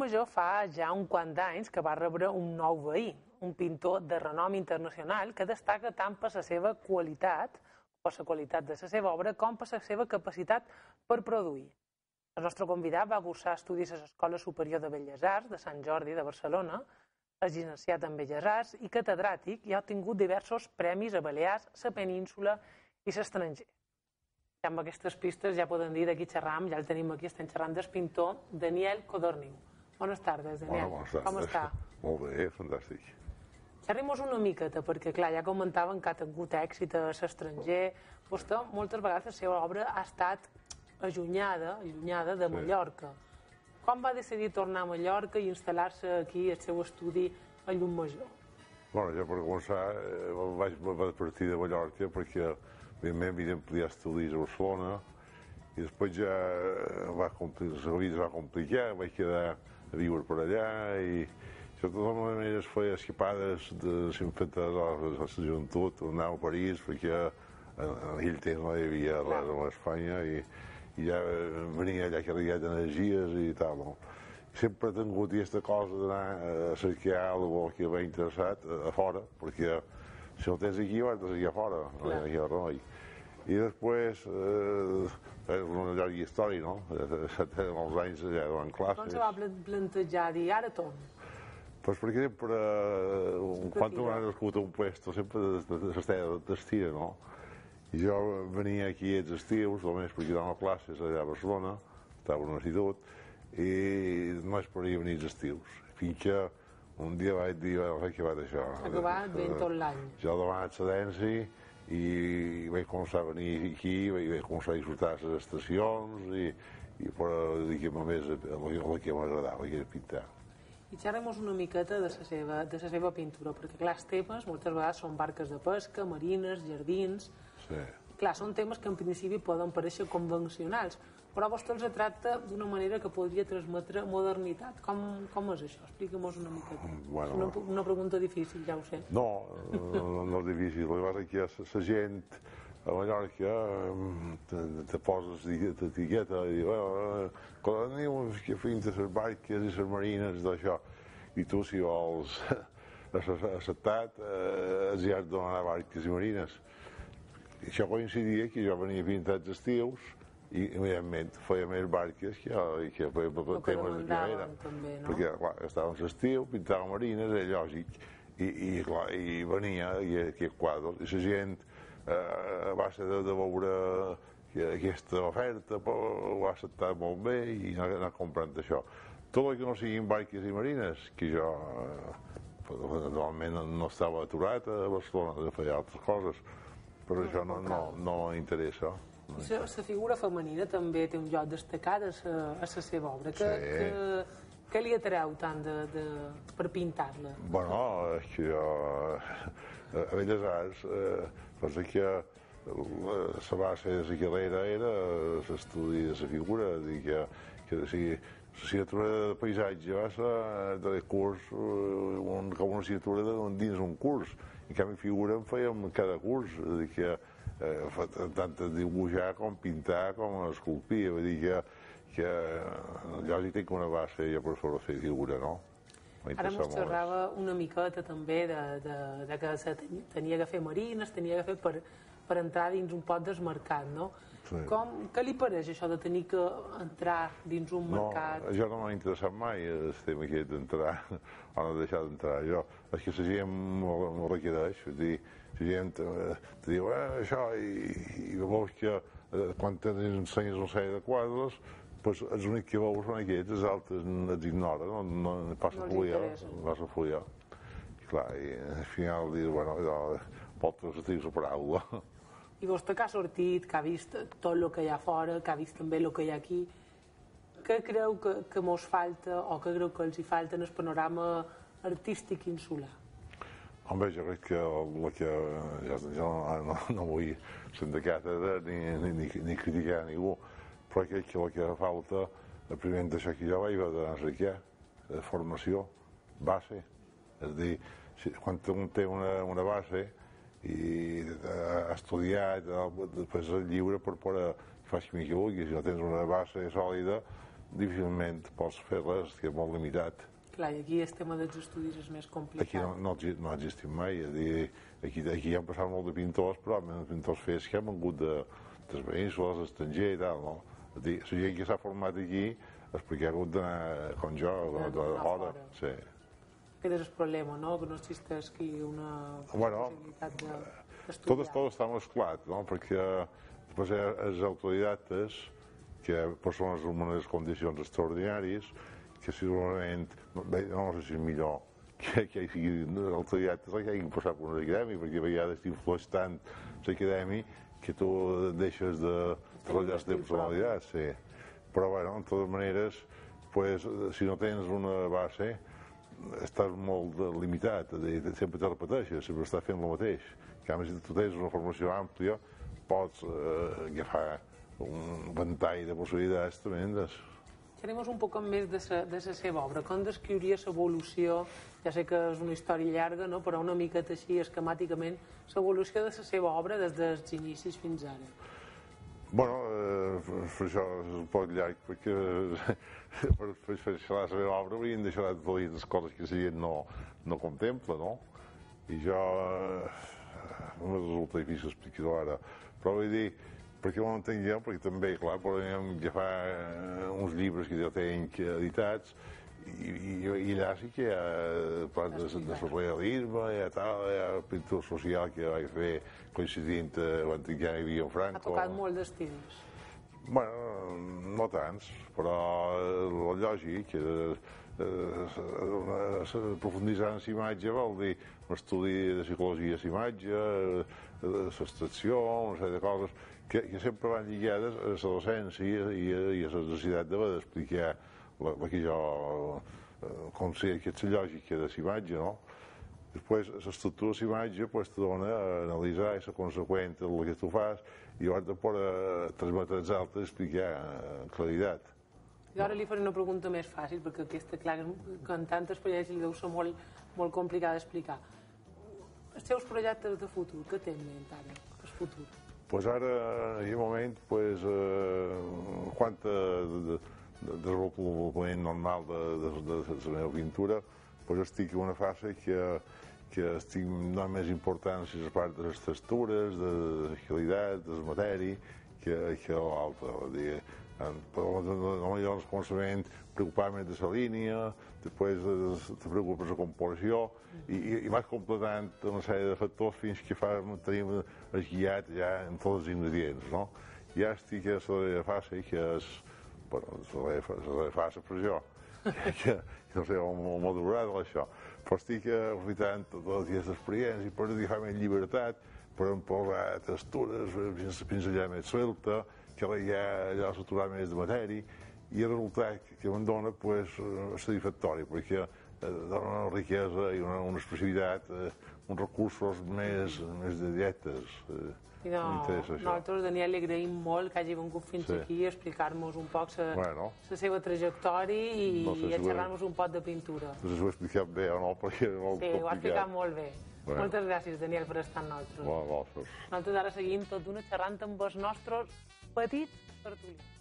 Major fa ja un quant d'anys que va rebre un nou veí, un pintor de renom internacional que destaca tant per la seva qualitat, per la qualitat de la seva obra, com per la seva capacitat per produir. El nostre convidat va cursar estudis a l'Escola Superior de Belles Arts de Sant Jordi de Barcelona, és llicenciat en Belles Arts i catedràtic i ha obtingut diversos premis a Balears, la Península i l'estranger. I amb aquestes pistes ja poden dir de qui xerram, ja el tenim aquí, estem xerrant del pintor Daniel Codorniu. Bones tardes, Daniel. Bones tardes. Com està? Molt bé, fantàstic. Xerrim-nos una miqueta, perquè clar, ja comentaven que ha tingut èxit a l'estranger. Vostè, moltes vegades, la seva obra ha estat allunyada de Mallorca. Com va decidir tornar a Mallorca i instal·lar-se aquí al seu estudi a Llucmajor? Bueno, jo per començar vaig partir de Mallorca perquè evidentment havia d'ampliar estudis a Barcelona i després ja la vida es va complicar, vaig quedar a viure per allà i de totes maneres feia escapades sempre de la joventut, anava a París perquè en aquell temps no hi havia res a Espanya i ja venia allà carregat d'energies i tal. Sempre he tingut aquesta cosa d'anar a cercar alguna cosa que m'ha interessat a fora, perquè si no tens aquí, ho has de seguir a fora, no hi ha remei. I després, és una llarga història, no? Molts anys allà davant classes. Com se va plantejar dir, ara torno? Pues perquè sempre, quan tu has escut un puesto, sempre s'estava d'estir, no? I jo venia aquí als estius, només perquè donava classes allà a Barcelona, estava a l'institut, i només podia venir als estius. Fins que un dia vaig dir, què va d'això? Acabat ben tot l'any. Jo demà excedència i vaig començar a venir aquí, vaig començar a disfrutar les estacions i per dedicar-me més a la que m'agradava, que era pintar. I xerrem-nos una miqueta de la seva pintura, perquè clar, els temes moltes vegades són barques de pesca, marines, jardins. Sí. Clar, són temes que en principi poden parèixer convencionals, però vostè els tracta d'una manera que podria transmetre modernitat. Com és això? Explica-mos una miqueta. Bueno, Una pregunta difícil, ja ho sé. No és difícil. El que passa és que la gent a Mallorca te poses l'etiqueta i diu Codorniu, que pinta les barques i les marines i tot això. I tu, si vols acceptat, has de donar barques i marines. I això coincidia que jo venia pintats estius i evidentment feia més barques que temes que ja eren. Perquè clar, estava en l'estiu, pintava marines, era lògic, i venia aquest quadre. I la gent, a base de veure aquesta oferta, ho ha acceptat molt bé i ha anat comprant això. Tot el que no siguin barques i marines, que jo naturalment no estava aturat a Barcelona de fer altres coses, però això no m'interessa. La figura femenina també té un lloc destacat a la seva obra. Què li atreu tant per pintar-la? Bueno, és que jo a Belles Arts penso que la base de la carrera era l'estudi de la figura, que l'assignatura de paisatge va ser de curs com una assignatura dins un curs. En canvi, figura en fèiem cada curs, tant dibuixar com pintar com esculpir. Vull dir que jo hi tinc una base ja per fer figura, no? Ara mos xerrava una miqueta també de que tenia que fer marines, tenia que fer per entrar dins un pot desmarcat, no? Què li pareix això de tenir que entrar dins un mercat? No, jo no m'ha interessat mai el tema aquest d'entrar o no deixar d'entrar. És que la gent m'ho requereix. La gent te diu això i veus que quan t'ensenyes una sèrie de quadres els únics que veus són aquests, els altres els ignora, no passa a fluir. I clar, al final dius, bueno, moltes dius la paraula. I vostè que ha sortit, que ha vist tot el que hi ha fora, que ha vist també el que hi ha aquí, què creu que mos falta o què creu que els hi falta en el panorama artístic insular? Home, jo crec que jo no vull ser de càtedra ni criticar a ningú, però crec que el que falta, primer d'això que jo vaig veure de formació, base. És a dir, quan un té una base i estudiar, després el lliure per poder fer el que vulguis. Si no tens una base sòlida, difícilment pots fer res, que és molt limitat. Clar, i aquí el tema dels estudis és més complicat. Aquí no ha existit mai. Aquí han passat molt de pintors, però els pintors fets que han vengut dels veïns, estranger i tal, no? La gent que s'ha format aquí és perquè ha hagut d'anar, com jo, hora. Sí. Aquest és el problema, no? Que no existeix aquí una possibilitat d'estudiar. Tot està mesclat, no? Perquè després els autodidactes, que persones en unes condicions extraordinàries, que segurament, no sé si és millor que hi sigui autodidactes que hagin passat per una acadèmia, perquè a vegades t'influeix tant l'acadèmia que tu deixes de treballar la personalitat, sí. Però, bueno, de totes maneres, si no tens una base, estàs molt limitat, sempre te repeteixes, sempre estàs fent el mateix. En canvi, si tu tens una formació àmplia, pots agafar un ventall de possibilitats tremendes. Xerem un poc més de la seva obra. Com descriuria l'evolució, ja sé que és una història llarga, no? Però una miqueta així, esquemàticament, l'evolució de la seva obra des dels inicis fins ara? Bueno, per això és un poc llarg, perquè per fer la seva obra haurien deixat de dir les coses que la gent no contempla, no? I jo no me resulta difícil explicar-ho ara. Però vull dir, perquè ho entenc jo, perquè també, clar, podem agafar uns llibres que jo tenc editats i allà sí que hi ha part de surrealisme, hi ha pintura social que vaig fer coincidint quan ja hi havia en Franco. Ha tocat molt d'estils. Bueno, no tants, però el lògic, profunditzar en l'imatge vol dir un estudi de psicologia de l'imatge, l'extracció, una sèrie de coses que sempre van lligades a la docència i a la necessitat d'haver d'explicar el que jo considero que és la lògica de l'imatge, no? Després, l'estructura de l'imatge te dona a analitzar i ser conseqüent del que tu fas i llavors de poder transmetre als altres i explicar amb claritat. I ara li faré una pregunta més fàcil, perquè aquesta, clar, amb tanta experiència li deu ser molt complicada d'explicar. Els seus projectes de futur, què té en ment ara, el futur? Doncs ara, en un moment, quant a desenvolupament normal de la meva pintura, estic en una fase que estic donant més importància a la part de les textures, de l'agilitat, del matèria, que a l'altra. Potser al començament preocupar-me de la línia, després te preocupes de la composició i vas completant una sèrie de factors fins que tenim el guiat ja en tots els ingredients, no? Ja estic a la fase que és, la fase per jo, que no sé on m'ho durarà això, però estic aprofitant totes aquestes experiències per agafar més llibertat, per posar textures fins allà més suelta, que allà s'aturar més de matèria, i el resultat que em dona és satisfactori, perquè dona una riquesa i una expressivitat, uns recursos més directes. Nosaltres, Daniel, li agraïm molt que hagi vingut fins aquí a explicar-nos un poc la seva trajectòria i a xerrar-nos un poc de pintura. No sé si ho he explicat bé o no, perquè és molt complicat. Sí, ho ha explicat molt bé. Moltes gràcies, Daniel, per estar amb nosaltres. Gràcies. Nosaltres ara seguim tot d'una xerrant amb els nostres petits tertulians.